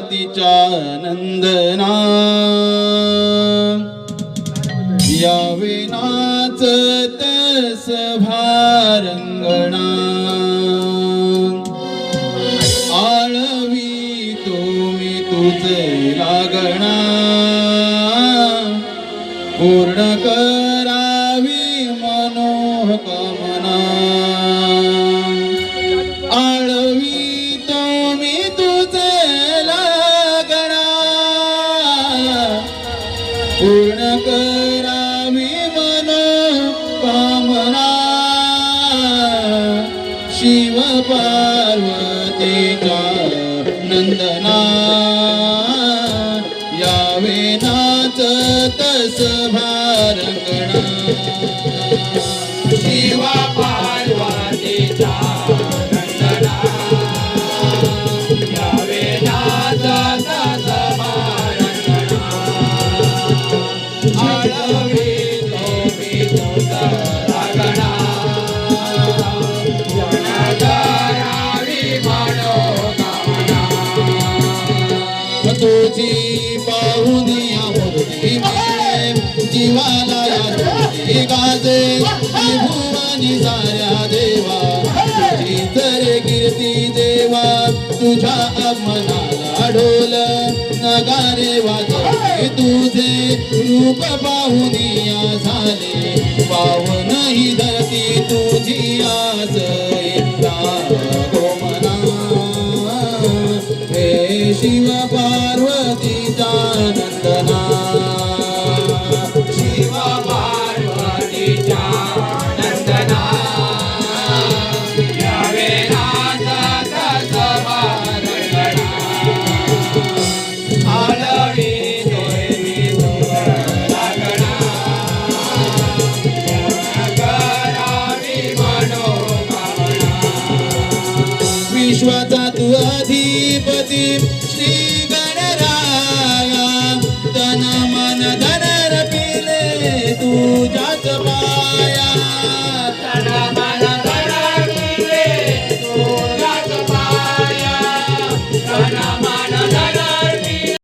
पार्वतीच्या नंदना यावे नाचत सभारंगणा आळवी तुम्ही तुझे लागणा पूर्ण करावी मनोकामना आळवी तुम्ही तुझे लागणा पूर्ण करावी मनोकामना शिव पार्वतीच्या नंदना यावे नाचत सभारंगणा शिव पार्वतीच्या नंदना यावे नाचत सभारंगणा आळवी तुम्ही तुझा लागणा पूर्ण करावी मनोकामना तुझी पाहुनिया मूर्ती जीवाला या तुझी गाजे भुवनी साऱ्या देवा तुझी तर कीर्ती देवा तुझ्या आगमनाला ढोल नगारे वाजवले तुझे रूप पाहुनिया झाले पावन ही धरती तुझी आस येता गोमना हे शिव पार्वतीचा नंदना शिव पार्वतीच्या नंदना यावे नाचत सभारंगणा आळवी तुम्ही तुझा लागणा पूर्ण करावी मनोकामना विश्वाचा तू अधिपती श्री